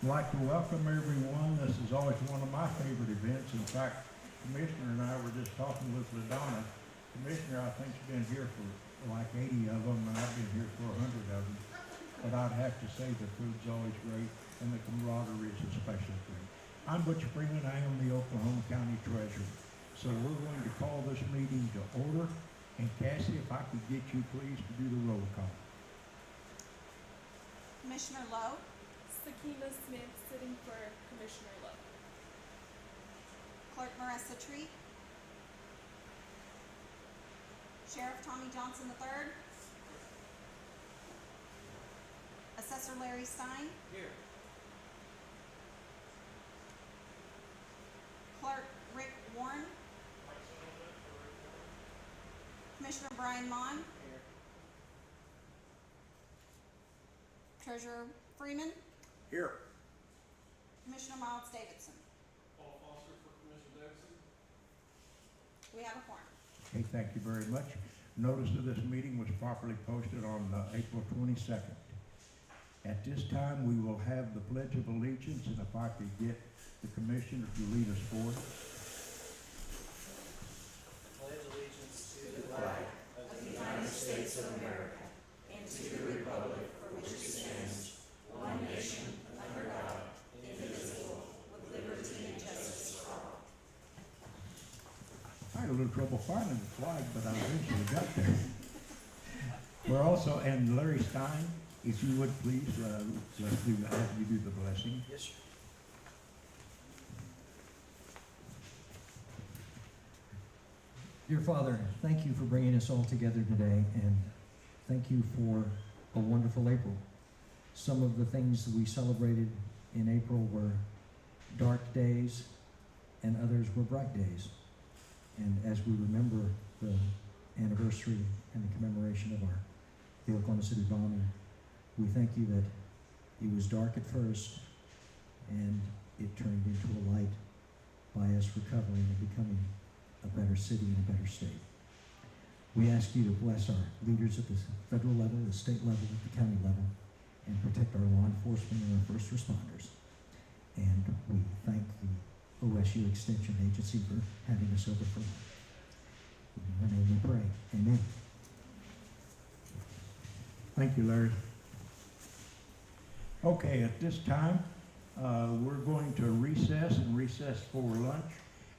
I'd like to welcome everyone. This is always one of my favorite events. In fact, Commissioner and I were just talking with LaDonna. Commissioner, I think, has been here for like 80 of them, and I've been here for 100 of them. But I'd have to say the food's always great, and the camaraderie is especially great. I'm Butch Freeman. I am the Oklahoma County Treasurer. So we're going to call this meeting to order. And Cassie, if I could get you please to do the roll call. Commissioner Lowe, Sakina Smith sitting for Commissioner Lowe. Clerk Marissa Treat, Sheriff Tommy Johnson III, Assessor Larry Stein, Here. Clerk Rick Warren, Commissioner Brian Mon, Here. Treasurer Freeman, Here. Commissioner Miles Davidson. Paul Foster for Commissioner Davidson. We have a quorum. Okay, thank you very much. Notice of this meeting was properly posted on April 22nd. At this time, we will have the Pledge of Allegiance, and if I could get the Commissioner to lead us forward. Pledge allegiance to the flag of the United States of America and to the republic for which it stands, one nation, under God, indivisible, with liberty and justice for all. I had a little trouble finding the flag, but I eventually got there. We're also, and Larry Stein, if you would please, let's do that. Have you do the blessing. Yes, sir. Dear Father, thank you for bringing us all together today, and thank you for a wonderful April. Some of the things that we celebrated in April were dark days, and others were bright days. And as we remember the anniversary and the commemoration of the Oklahoma City bombing, we thank you that it was dark at first, and it turned into a light by us recovering and becoming a better city and a better state. We ask you to bless our leaders at the federal level, the state level, at the county level, and protect our law enforcement and our first responders. And we thank the OSU Extension Agency for having us over for lunch. In your name we pray. Amen. Thank you, Larry. Okay, at this time, we're going to recess for lunch.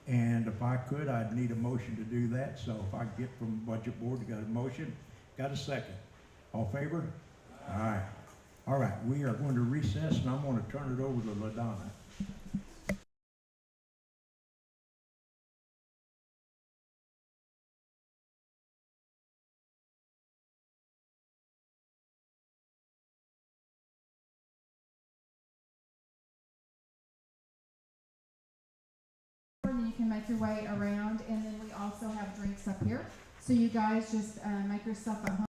And if I could, I'd need a motion to do that. So if I get from the budget board, got a motion, got a second. All in favor? All right. All right, we are going to recess, and I'm going to turn it over to LaDonna. And then you can make your way around, and then we also have drinks up here. So you guys just make yourself at home.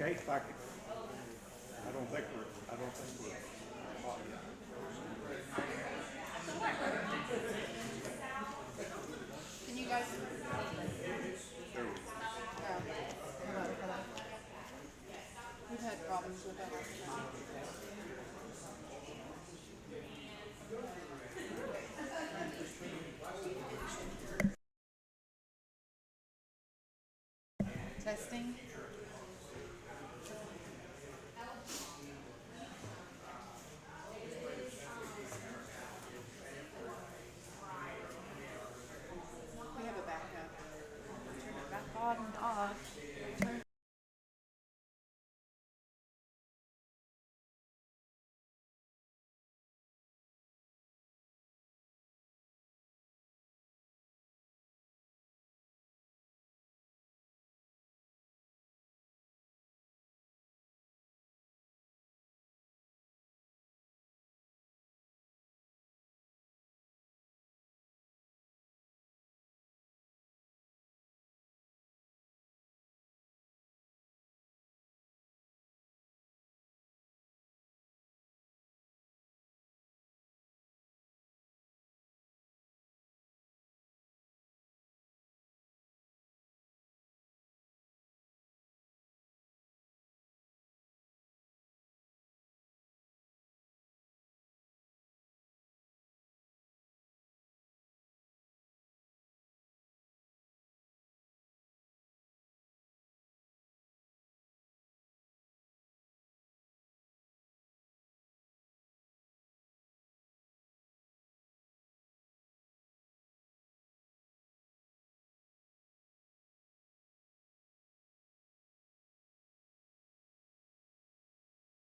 Okay, thank you. I don't think we're hot yet. Can you guys? There we go. Hello. We've had problems with that. Testing. We have a backup. Turn it back on and off. Turn.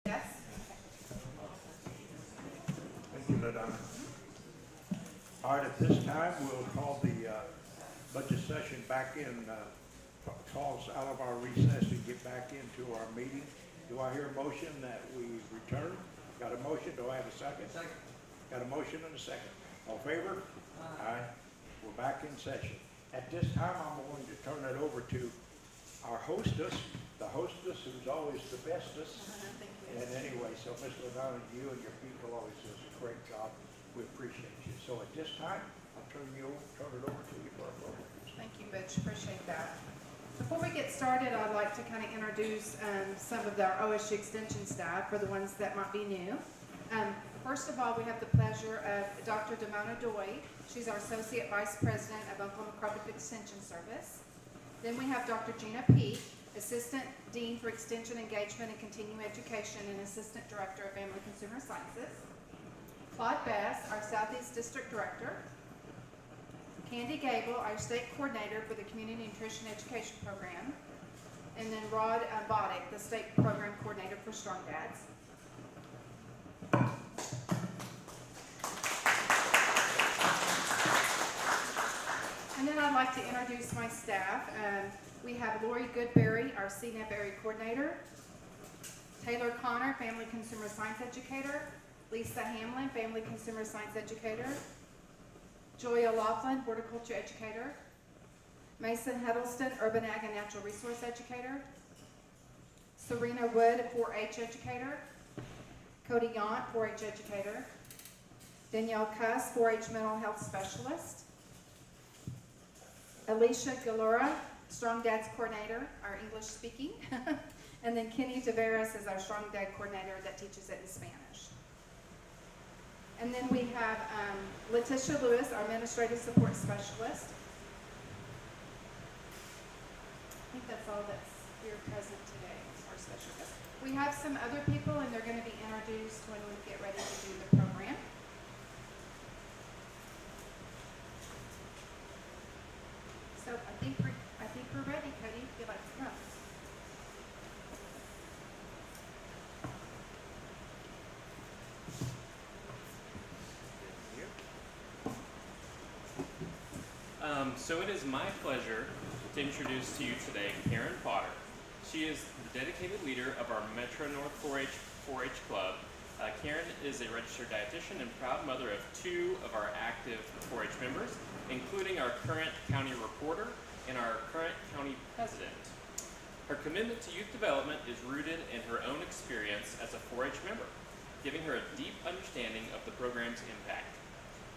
Yes. Thank you, LaDonna. All right, at this time, we'll call the budget session back in, calls out of our recess and get back into our meeting. Do I hear a motion that we return? Got a motion? Do I have a second? Second. Got a motion and a second. All in favor? Aye. We're back in session. At this time, I'm going to turn it over to our hostess, the hostess who's always the bestest. Thank you. And anyway, so Ms. LaDonna, you and your people always do a great job. We appreciate you. So at this time, I'll turn it over to you for our program. Thank you, Butch. Appreciate that. Before we get started, I'd like to kind of introduce some of our OSU Extension staff for the ones that might be new. First of all, we have the pleasure of Dr. Damona Doy. She's our Associate Vice President of Oklahoma Public Extension Service. Then we have Dr. Gina Peak, Assistant Dean for Extension Engagement and Continuing Education and Assistant Director of Family Consumer Sciences. Claude Bass, our Southeast District Director. Candy Gable, our State Coordinator for the Community Nutrition Education Program. And then Rod Boddick, the State Program Coordinator for Strong Dads. And then I'd like to introduce my staff. We have Lori Goodberry, our CNAP Area Coordinator. Taylor Connor, Family Consumer Science Educator. Lisa Hamlin, Family Consumer Science Educator. Joya Laughlin, Horticulture Educator. Mason Huddleston, Urban Ag and Natural Resource Educator. Serena Wood, 4-H Educator. Cody Yaunt, 4-H Educator. Danielle Cuss, 4-H Mental Health Specialist. Alicia Galura, Strong Dads Coordinator, our English speaking. And then Kenny Tavares is our Strong Dad Coordinator that teaches it in Spanish. And then we have Letitia Lewis, our Administrative Support Specialist. I think that's all that's here present today, our special guest. We have some other people, and they're going to be introduced when we get ready to do the program. So I think we're ready, Cody, if you'd like to come. So it is my pleasure to introduce to you today Karen Potter. She is the dedicated leader of our Metro North 4-H Club. Karen is a registered dietitian and proud mother of 2 of our active 4-H members, including our current county reporter and our current county president. Her commitment to youth development is rooted in her own experience as a 4-H member, giving her a deep understanding of the program's impact.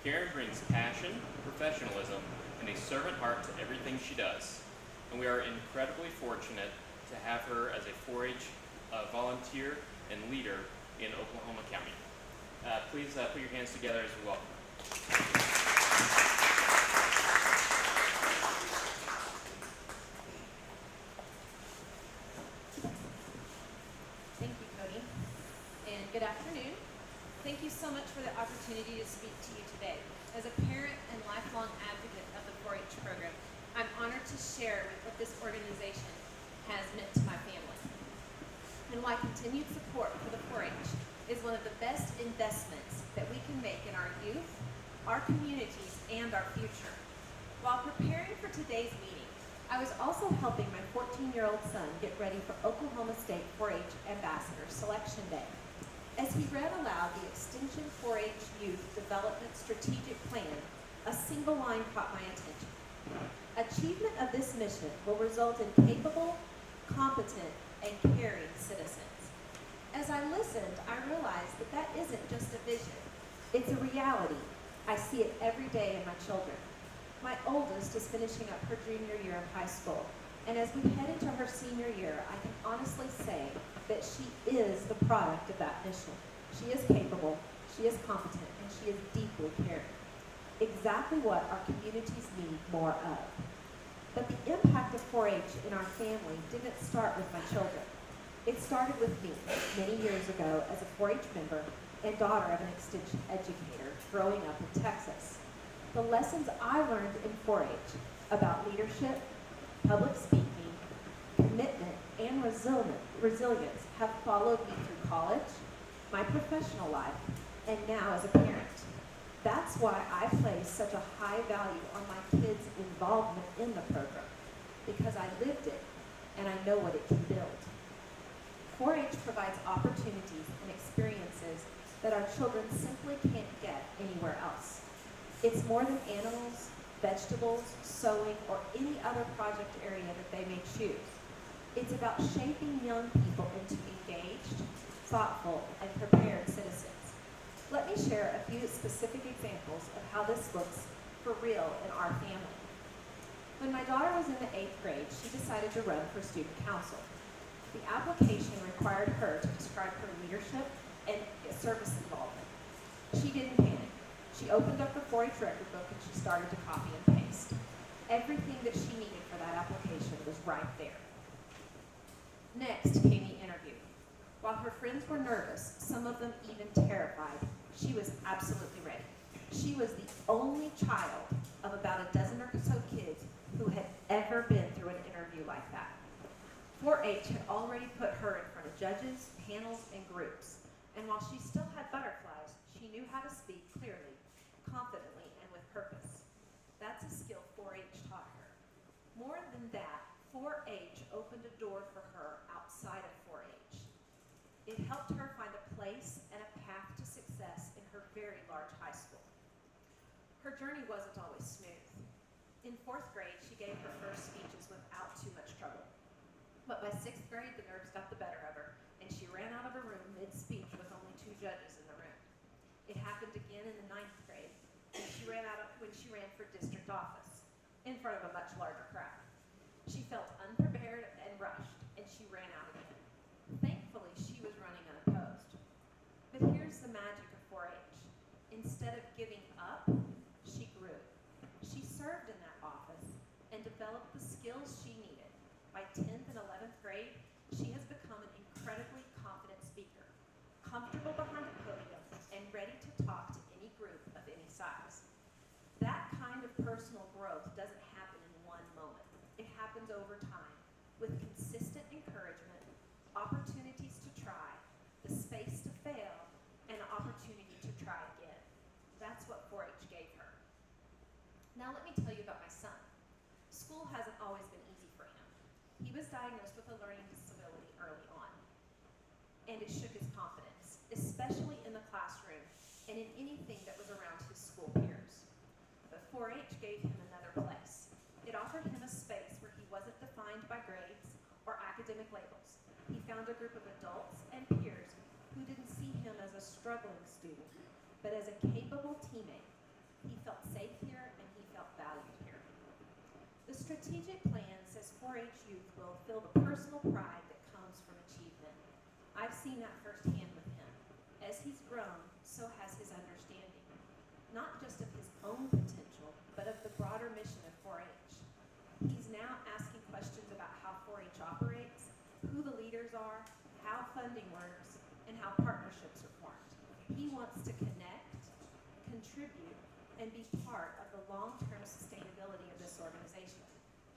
Karen brings passion, professionalism, and a servant heart to everything she does, and we are incredibly fortunate to have her as a 4-H volunteer and leader in Oklahoma County. Please put your hands together as we welcome her. Thank you, Cody, and good afternoon. Thank you so much for the opportunity to speak to you today. As a parent and lifelong advocate of the 4-H program, I'm honored to share what this organization has meant to my family, and why continued support for the 4-H is one of the best investments that we can make in our youth, our communities, and our future. While preparing for today's meeting, I was also helping my 14-year-old son get ready for Oklahoma State 4-H Ambassador Selection Day. As he read aloud the Extension 4-H Youth Development Strategic Plan, a single line caught my attention. Achievement of this mission will result in capable, competent, and caring citizens. As I listened, I realized that that isn't just a vision. It's a reality. I see it every day in my children. My oldest is finishing up her junior year of high school, and as we head into her senior year, I can honestly say that she is the product of that mission. She is capable, she is competent, and she is deeply caring. Exactly what our communities need more of. But the impact of 4-H in our family didn't start with my children. It started with me many years ago as a 4-H member and daughter of an extension educator growing up in Texas. The lessons I learned in 4-H about leadership, public speaking, commitment, and resilience have followed me through college, my professional life, and now as a parent. That's why I place such a high value on my kids' involvement in the program, because I lived it and I know what it can build. 4-H provides opportunities and experiences that our children simply can't get anywhere else. It's more than animals, vegetables, sewing, or any other project area that they may choose. It's about shaping young people into engaged, thoughtful, and prepared citizens. Let me share a few specific examples of how this looks for real in our family. When my daughter was in the 8th grade, she decided to run for student council. The application required her to describe her leadership and service involvement. She didn't panic. She opened up her 4-H record book and she started to copy and paste. Everything that she needed for that application was right there. Next came the interview. While her friends were nervous, some of them even terrified, she was absolutely ready. She was the only child of about a dozen or so kids who had ever been through an interview like that. 4-H had already put her in front of judges, panels, and groups. And while she still had butterflies, she knew how to speak clearly, confidently, and with purpose. That's a skill 4-H taught her. More than that, 4-H opened a door for her outside of 4-H. It helped her find a place and a path to success in her very large high school. Her journey wasn't always smooth. In 4th grade, she gave her first speeches without too much trouble. But by 6th grade, the nerves got the better of her, and she ran out of her room mid-speech with only 2 judges in the room. It happened again in the 9th grade, when she ran for district office, in front of a much larger crowd. She felt unprepared and rushed, and she ran out again. Thankfully, she was running unopposed. But here's the magic of 4-H. Instead of giving up, she grew. She served in that office and developed the skills she needed. By 10th and 11th grade, she has become an incredibly confident speaker, comfortable behind a podium, and ready to talk to any group of any size. That kind of personal growth doesn't happen in one moment. It happens over time, with consistent encouragement, opportunities to try, the space to fail, and an opportunity to try again. That's what 4-H gave her. Now let me tell you about my son. School hasn't always been easy for him. He was diagnosed with a learning disability early on, and it shook his confidence, especially in the classroom and in anything that was around his school peers. But 4-H gave him another place. It offered him a space where he wasn't defined by grades or academic He found a group of adults and peers who didn't see him as a struggling student, but as a capable teammate. He felt safe here and he felt valued here. The strategic plan says 4-H youth will feel the personal pride that comes from achievement. I've seen that firsthand with him. As he's grown, so has his understanding, not just of his own potential, but of the broader mission of 4-H. He's now asking questions about how 4-H operates, who the leaders are, how funding works, and how partnerships are formed. He wants to connect, contribute, and be part of the long-term sustainability of this organization.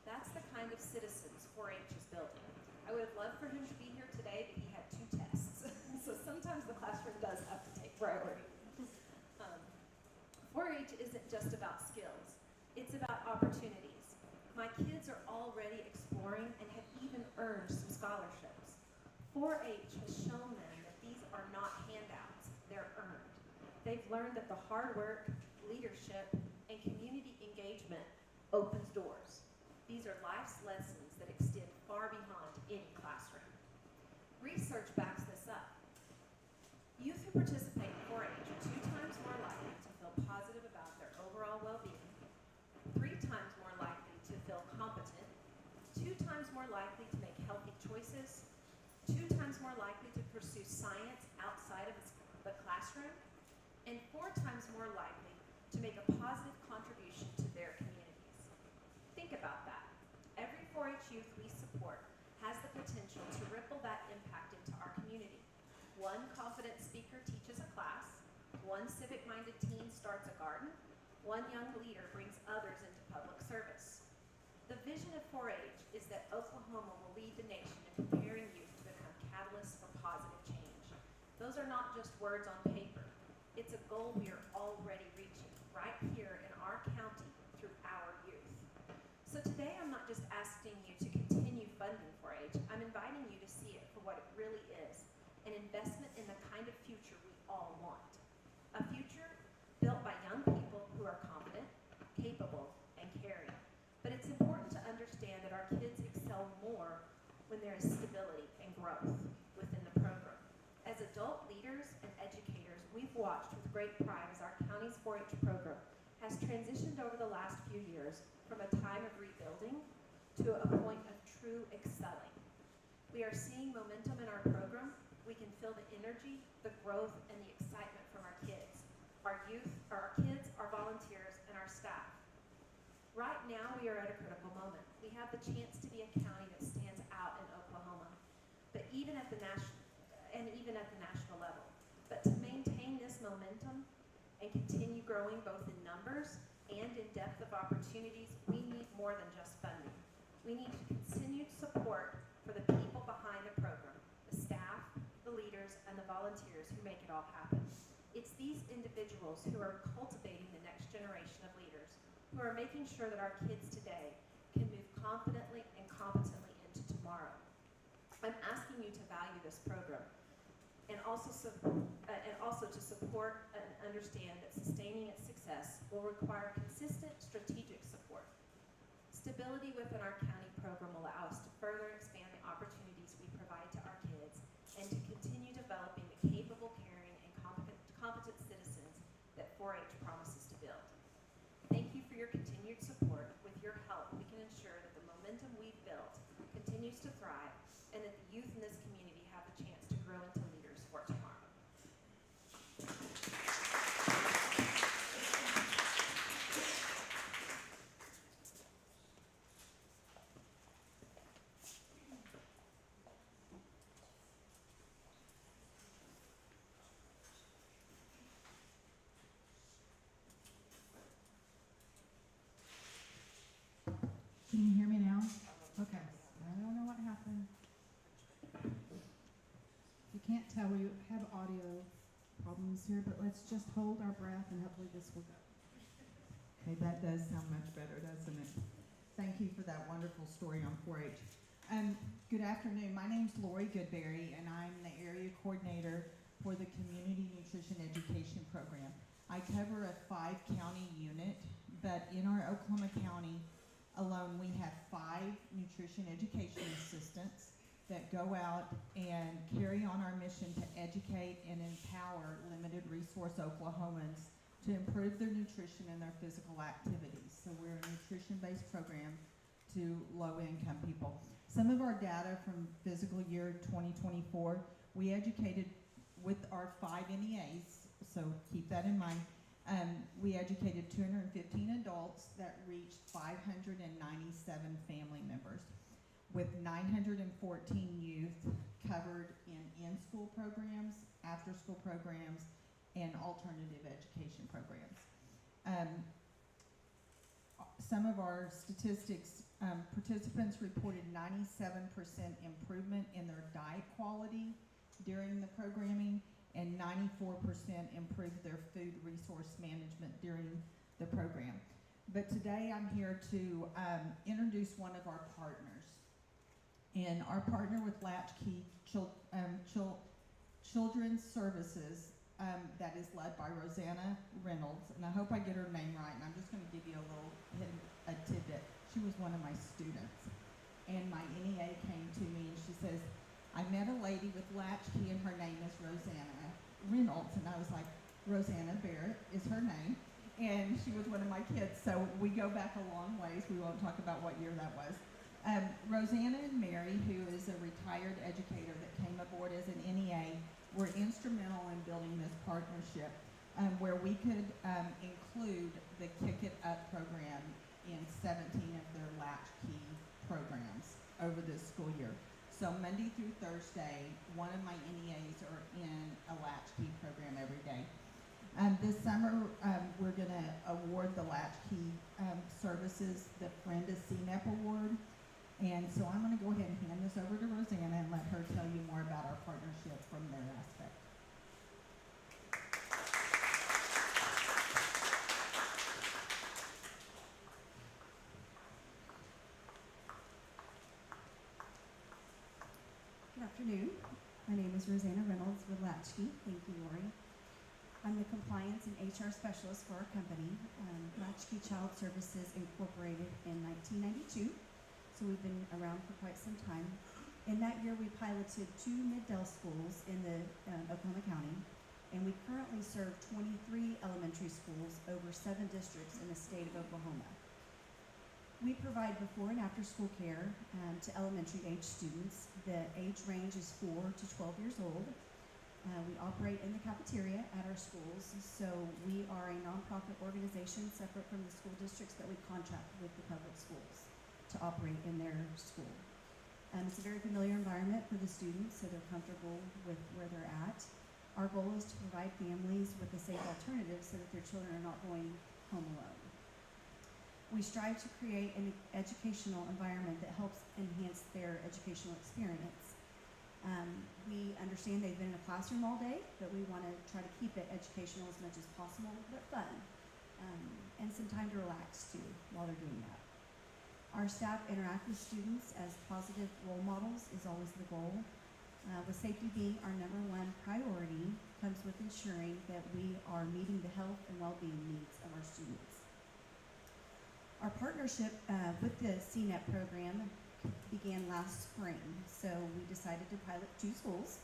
That's the kind of citizens 4-H is building. I would have loved for him to be here today, but he had 2 tests. So sometimes the classroom does have to take priority. 4-H isn't just about skills. It's about opportunities. My kids are already exploring and have even earned some scholarships. 4-H has shown them that these are not handouts, they're earned. They've learned that the hard work, leadership, and community engagement opens doors. These are life's lessons that extend far beyond any classroom. Research backs this up. Youth who participate in 4-H are 2 times more likely to feel positive about their overall well-being, 3 times more likely to feel competent, 2 times more likely to make healthy choices, 2 times more likely to pursue science outside of the classroom, and 4 times more likely to make a positive contribution to their communities. Think about that. Every 4-H youth we support has the potential to ripple that impact into our community. 1 confident speaker teaches a class, 1 civic-minded teen starts a garden, 1 young leader brings others into public service. The vision of 4-H is that Oklahoma will lead the nation in preparing youth to become catalysts for positive change. Those are not just words on paper. It's a goal we are already reaching right here in our county through our youth. So today I'm not just asking you to continue funding 4-H, I'm inviting you to see it for what it really is, an investment in the kind of future we all want. A future built by young people who are confident, capable, and caring. But it's important to understand that our kids excel more when there is stability and growth within the program. As adult leaders and educators, we've watched with great pride as our county's 4-H program has transitioned over the last few years from a time of rebuilding to a point of true excelling. We are seeing momentum in our program. We can feel the energy, the growth, and the excitement from our kids, our youth, our kids, our volunteers, and our staff. Right now, we are at a critical moment. We have the chance to be a county that stands out in Oklahoma, but even at the national level. But to maintain this momentum and continue growing both in numbers and in depth of opportunities, we need more than just funding. We need continued support for the people behind the program, the staff, the leaders, and the volunteers who make it all happen. It's these individuals who are cultivating the next generation of leaders, who are making sure that our kids today can move confidently and competently into tomorrow. I'm asking you to value this program and also to support and understand that sustaining its success will require consistent strategic support. Stability within our county program will allow us to further expand the opportunities we provide to our kids and to continue developing the capable, caring, and competent citizens that 4-H promises to build. Thank you for your continued support. With your help, we can ensure that the momentum we've built continues to thrive and that the youth in this community have the chance to grow into leaders for tomorrow. Can you hear me now? Okay. I don't know what happened. You can't tell, we have audio problems here, but let's just hold our breath and hopefully this will go. Okay, that does sound much better, doesn't it? Thank you for that wonderful story on 4-H. Good afternoon. My name's Lori Goodberry, and I'm the area coordinator for the Community Nutrition Education Program. I cover a 5-county unit, but in our Oklahoma County alone, we have 5 nutrition education assistants, that go out and carry on our mission to educate and empower limited resource Oklahomans to improve their nutrition and their physical activities. So we're a nutrition-based program to low-income people. Some of our data from fiscal year 2024, we educated with our 5 NEAs, so keep that in mind. We educated 215 adults that reached 597 family members, with 914 youth covered in in-school programs, after-school programs, and alternative education programs. Some of our statistics, participants reported 97% improvement in their diet quality during the programming, and 94% improved their food resource management during the program. But today I'm here to introduce one of our partners. And our partner with Latchkey Children's Services, that is led by Rosanna Reynolds, and I hope I get her name right, and I'm just going to give you a little a tidbit. She was one of my students, and my NEA came to me and she says, I met a lady with Latchkey and her name is Rosanna Reynolds, and I was like, Rosanna Barrett is her name, and she was one of my kids, so we go back a long ways. We won't talk about what year that was. Rosanna and Mary, who is a retired educator that came aboard as an NEA, were instrumental in building this partnership where we could include the Kick It Up program in 17 of their Latchkey programs over this school year. So Monday through Thursday, one of my NEAs are in a Latchkey program every day. This summer, we're going to award the Latchkey Services the Friend of CNEP Award. And so I'm going to go ahead and hand this over to Rosanna and let her tell you more about our partnership from their aspect. Good afternoon. My name is Rosanna Reynolds with Latchkey. Thank you, Lori. I'm the compliance and HR specialist for our company. Latchkey Child Services incorporated in 1992. So we've been around for quite some time. In that year, we piloted 2 Mid-Del schools in the Oklahoma County, and we currently serve 23 elementary schools over 7 districts in the state of Oklahoma. We provide before and after school care to elementary age students. The age range is 4 to 12 years old. We operate in the cafeteria at our schools, so we are a nonprofit organization separate from the school districts that we contract with the public schools to operate in their school. It's a very familiar environment for the students, so they're comfortable with where they're at. Our goal is to provide families with a safe alternative so that their children are not going home alone. We strive to create an educational environment that helps enhance their educational experience. We understand they've been in a classroom all day, but we want to try to keep it educational as much as possible, but fun, and some time to relax too while they're doing that. Our staff interact with students as positive role models is always the goal. With safety being our #1 priority, comes with ensuring that we are meeting the health and well-being needs of our students. Our partnership with the CNEP program began last spring, so we decided to pilot 2 schools.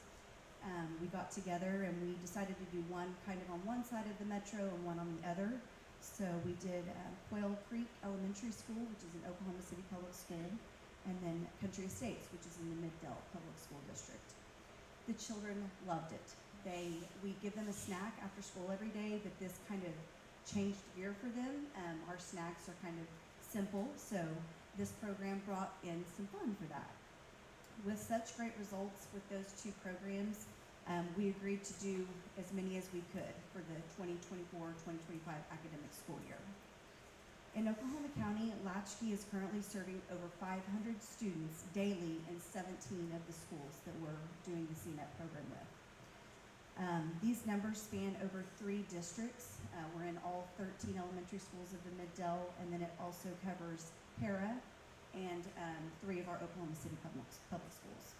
We got together and we decided to do one kind of on one side of the metro and one on the other. So we did Quail Creek Elementary School, which is an Oklahoma City public school, and then Country Estates, which is in the Mid-Del Public School District. The children loved it. We give them a snack after school every day, but this kind of changed gear for them. Our snacks are kind of simple, so this program brought in some fun for that. With such great results with those 2 programs, we agreed to do as many as we could for the 2024-2025 academic school year. In Oklahoma County, Latchkey is currently serving over 500 students daily in 17 of the schools that we're doing the CNEP program with. These numbers span over 3 districts. We're in all 13 elementary schools of the Mid-Del, and then it also covers Para and 3 of our Oklahoma City public schools.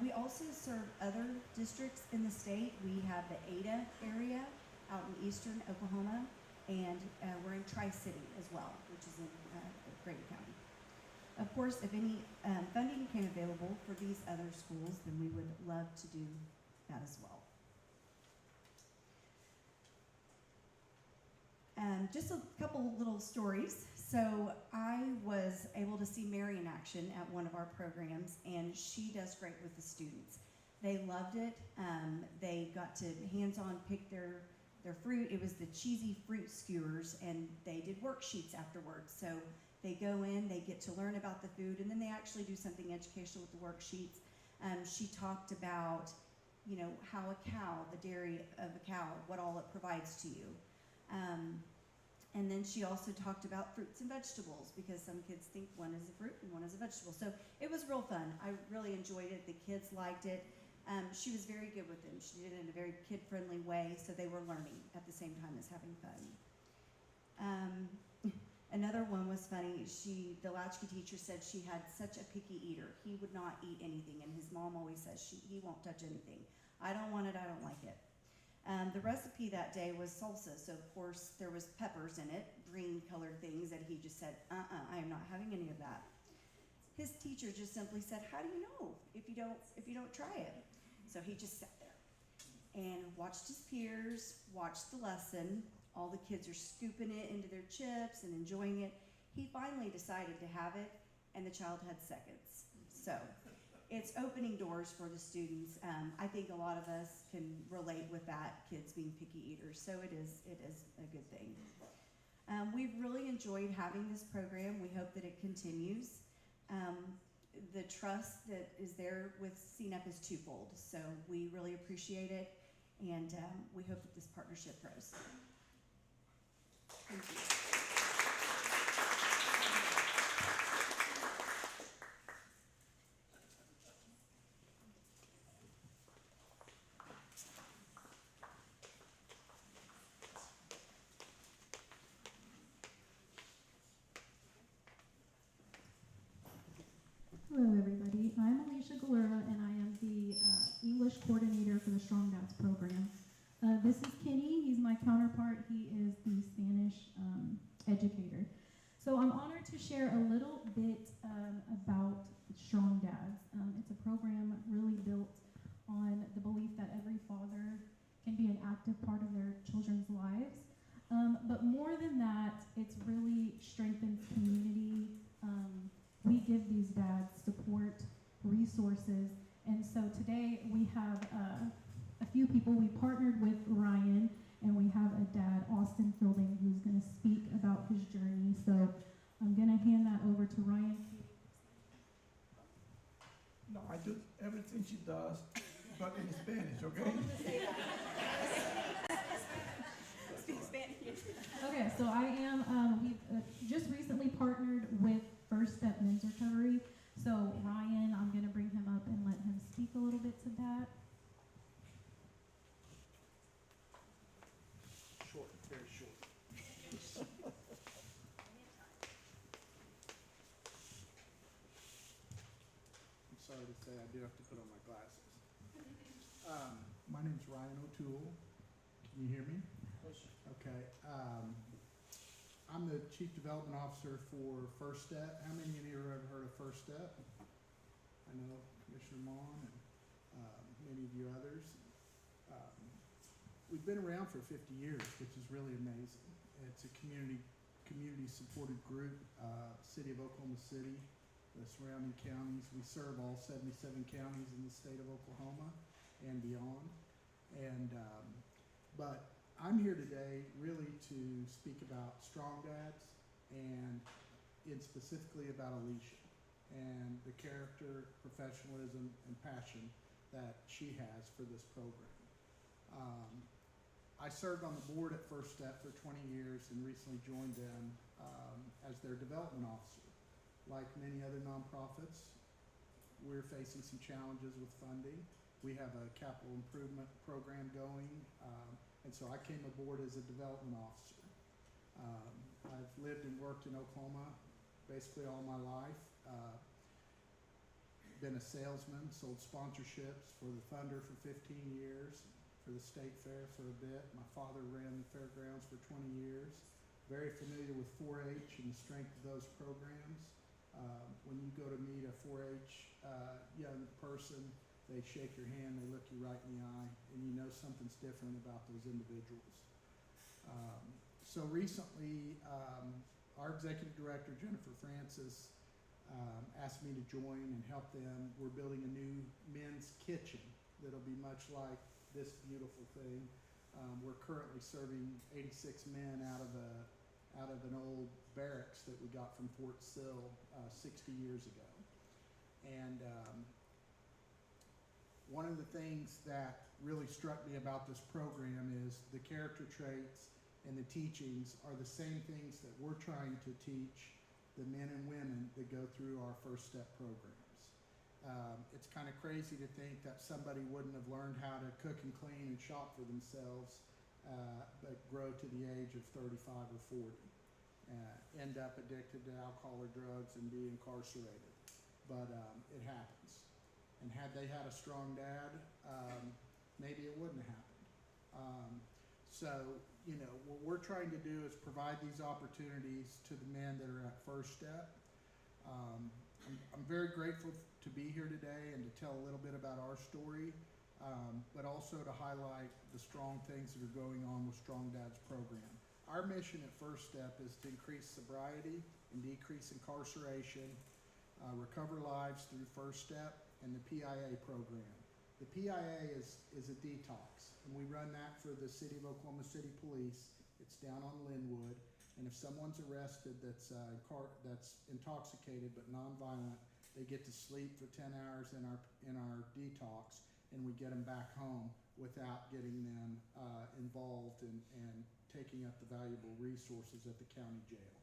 We also serve other districts in the state. We have the Ada area out in eastern Oklahoma, and we're in Tri-City as well, which is in Grady County. of course, if any funding became available for these other schools, then we would love to do that as well. Just a couple little stories. So I was able to see Mary in action at one of our programs, and she does great with the students. They loved it. They got to hands-on pick their fruit. It was the cheesy fruit skewers, and they did worksheets afterwards. So they go in, they get to learn about the food, and then they actually do something educational with the worksheets. She talked about, you know, how a cow, the dairy of a cow, what all it provides to you. And then she also talked about fruits and vegetables, because some kids think one is a fruit and one is a vegetable. So it was real fun. I really enjoyed it. The kids liked it. She was very good with them. She did it in a very kid-friendly way, so they were learning at the same time as having fun. Another one was funny. The latchkey teacher said she had such a picky eater. He would not eat anything, and his mom always says he won't touch anything. I don't want it, I don't like it. The recipe that day was salsa, so of course there was peppers in it, green colored things, that he just said, I am not having any of that. His teacher just simply said, how do you know if you don't try it? So he just sat there and watched his peers, watched the lesson. All the kids are scooping it into their chips and enjoying it. He finally decided to have it, and the child had seconds. So it's opening doors for the students. I think a lot of us can relate with that, kids being picky eaters, so it is a good thing. We've really enjoyed having this program. We hope that it continues. The trust that is there with CNEP is twofold, so we really appreciate it, and we hope that this partnership grows. Thank you. Hello everybody, I'm Alicia Galera and I am the English coordinator for the Strong Dads program. This is Kenny, he's my counterpart, he is the Spanish educator. So I'm honored to share a little bit about Strong Dads. It's a program really built on the belief that every father can be an active part of their children's lives. But more than that, it's really strengthens community. We give these dads support, resources, and so today we have a few people. We partnered with Ryan, and we have a dad, Austin Fielding, who's going to speak about his journey. So I'm going to hand that over to Ryan. No, I do everything she does, but in Spanish, okay? Speak Spanish. Okay, so I am, we've just recently partnered with First Step Men's Recovery. So Ryan, I'm going to bring him up and let him speak a little bit to that. Short, very short. I'm sorry to say I do have to put on my glasses. My name's Ryan O'Toole. Can you hear me? Okay. I'm the Chief Development Officer for First Step. How many of you have ever heard of First Step? I know Commissioner Mon and many of you others. We've been around for 50 years, which is really amazing. It's a community-supported group, City of Oklahoma City, the surrounding counties. We serve all 77 counties in the state of Oklahoma and beyond. But I'm here today really to speak about Strong Dads and specifically about Alicia and the character, professionalism, and passion that she has for this program. I served on the board at First Step for 20 years and recently joined them as their development officer. Like many other nonprofits, we're facing some challenges with funding. We have a capital improvement program going, and so I came aboard as a development officer. I've lived and worked in Oklahoma basically all my life. Been a salesman, sold sponsorships for the Thunder for 15 years, for the State Fair for a bit. My father ran the fairgrounds for 20 years. Very familiar with 4-H and the strength of those programs. When you go to meet a 4-H young person, they shake your hand, they look you right in the eye, and you know something's different about those individuals. So recently, our executive director, Jennifer Francis, asked me to join and help them. We're building a new men's kitchen that'll be much like this beautiful thing. We're currently serving 86 men out of an old barracks that we got from Fort Sill 60 years ago. And one of the things that really struck me about this program is the character traits and the teachings are the same things that we're trying to teach the men and women that go through our First Step programs. It's kind of crazy to think that somebody wouldn't have learned how to cook and clean and shop for themselves, but grow to the age of 35 or 40, end up addicted to alcohol or drugs and be incarcerated. But it happens. And had they had a strong dad, maybe it wouldn't have happened. So, you know, what we're trying to do is provide these opportunities to the men that are at First Step. I'm very grateful to be here today and to tell a little bit about our story, but also to highlight the strong things that are going on with Strong Dad's program. Our mission at First Step is to increase sobriety and decrease incarceration, recover lives through First Step, and the PIA program. The PIA is a detox, and we run that for the City of Oklahoma City Police. It's down on Linwood, and if someone's arrested that's intoxicated but nonviolent, they get to sleep for 10 hours in our detox, and we get them back home without getting them involved and taking up the valuable resources at the county jail.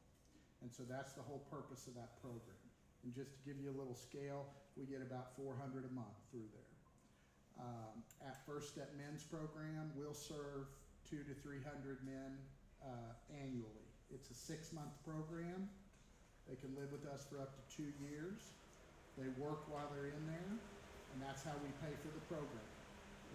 And so that's the whole purpose of that program. And just to give you a little scale, we get about 400 a month through there. At First Step Men's program, we'll serve 200 to 300 men annually. It's a 6-month program. They can live with us for up to 2 years. They work while they're in there, and that's how we pay for the program.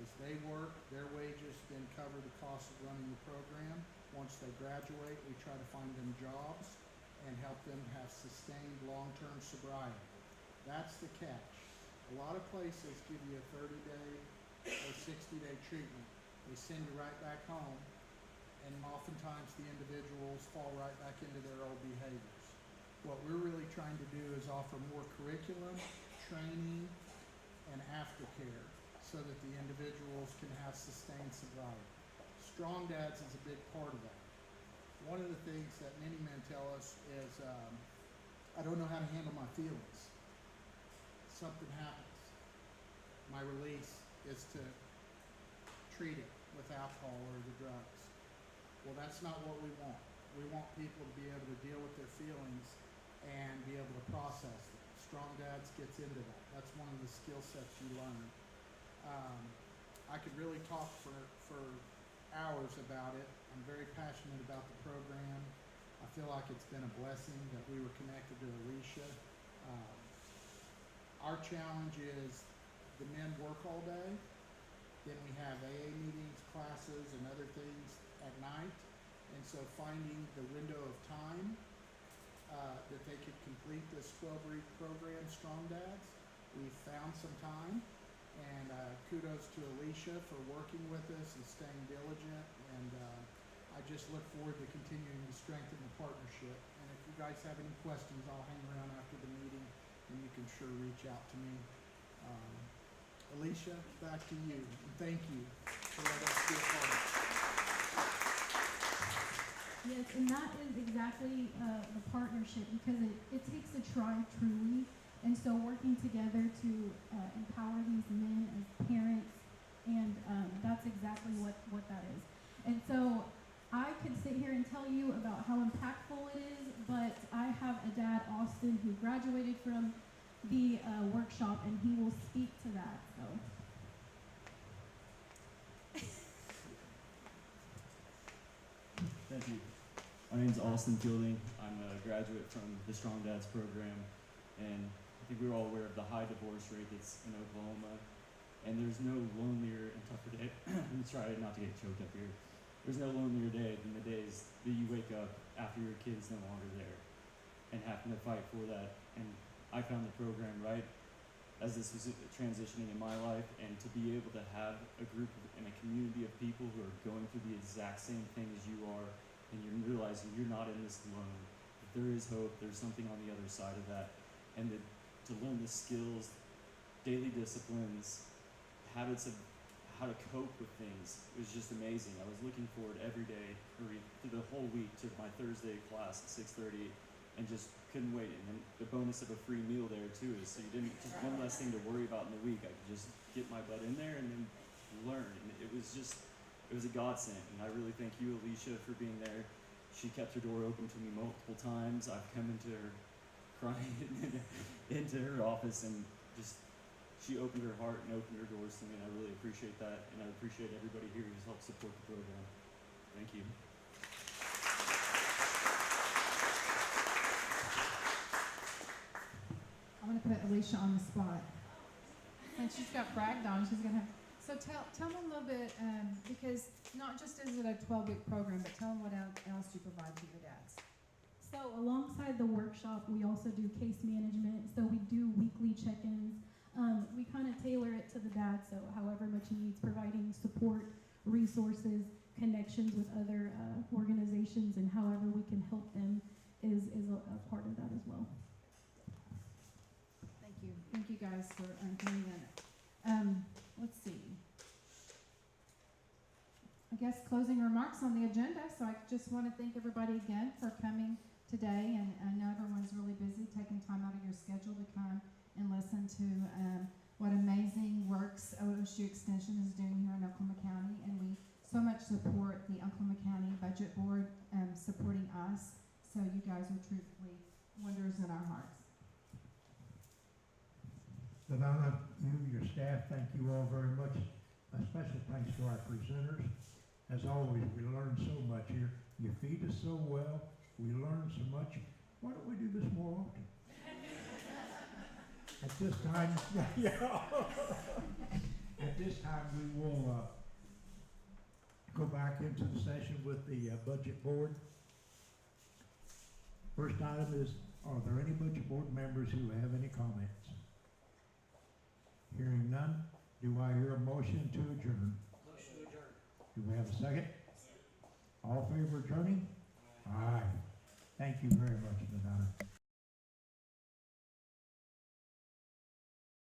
Is they work, their wages then cover the cost of running the program. Once they graduate, we try to find them jobs and help them have sustained long-term sobriety. That's the catch. A lot of places give you a 30-day or 60-day treatment. They send you right back home, and oftentimes the individuals fall right back into their old behaviors. What we're really trying to do is offer more curriculum, training, and aftercare so that the individuals can have sustained sobriety. Strong Dads is a big part of that. One of the things that many men tell us is, I don't know how to handle my feelings. Something happens. My release is to treat it with alcohol or the drugs. Well, that's not what we want. We want people to be able to deal with their feelings and be able to process them. Strong Dads gets into that. That's one of the skill sets you learn. I could really talk for hours about it. I'm very passionate about the program. I feel like it's been a blessing that we were connected to Alicia. Our challenge is the men work all day, then we have AA meetings, classes, and other things at night, and so finding the window of time that they could complete this 12-week program, Strong Dads, we've found some time, and kudos to Alicia for working with us and staying diligent, and I just look forward to continuing to strengthen the partnership. And if you guys have any questions, I'll hang around after the meeting, and you can sure reach out to me. Alicia, back to you, and thank you for letting us be a part of it. Yes, and that is exactly the partnership, because it takes a tribe truly, and so working together to empower these men as parents, and that's exactly what that is. And so I could sit here and tell you about how impactful it is, but I have a dad, Austin, who graduated from the workshop, and he will speak to that. So. Thank you. My name's Austin Fielding. I'm a graduate from the Strong Dads program, and I think we're all aware of the high divorce rate that's in Oklahoma. And there's no lonelier and tougher day. Let me try not to get choked up here. There's no lonelier day than the days that you wake up after your kid's no longer there. and having to fight for that. And I found the program right as this was transitioning in my life, and to be able to have a group and a community of people who are going through the exact same thing as you are, and you're realizing you're not in this alone, that there is hope, there's something on the other side of that, and to learn the skills, daily disciplines, habits of how to cope with things. It was just amazing. I was looking forward every day through the whole week to my Thursday class at 6:30, and just couldn't wait. And then the bonus of a free meal there too is so you didn't just one less thing to worry about in the week. I could just get my butt in there and then learn. And it was a godsend. And I really thank you, Alicia, for being there. She kept her door open to me multiple times. I've come into her crying into her office, and just she opened her heart and opened her doors to me, and I really appreciate that. And I appreciate everybody here who's helped support the program. Thank you. I'm gonna put Alicia on the spot. And she's got bragged on, she's gonna have, so tell them a little bit, because not just is it a 12-week program, but tell them what else you provide for your dads. So alongside the workshop, we also do case management. So we do weekly check-ins. We kind of tailor it to the dad, so however much he needs, providing support, resources, connections with other organizations, and however we can help them is a part of that as well. Thank you guys for doing that. Let's see. I guess closing remarks on the agenda. So I just want to thank everybody again for coming today. And I know everyone's really busy, taking time out of your schedule to come and listen to what amazing works OSU Extension is doing here in Oklahoma County. And we so much support the Oklahoma County Budget Board supporting us. So you guys are truthfully wonders in our hearts. Ladonna, you, your staff, thank you all very much. A special thanks to our presenters. As always, we learn so much here. You feed us so well. We learn so much. Why don't we do this more often? At this time, at this time, we will go back into the session with the budget board. First item is, are there any budget board members who have any comments? Hearing none, do I hear a motion to adjourn? Motion to adjourn. Do we have a second? All in favor of adjourning? Aye. Thank you very much, Madonna.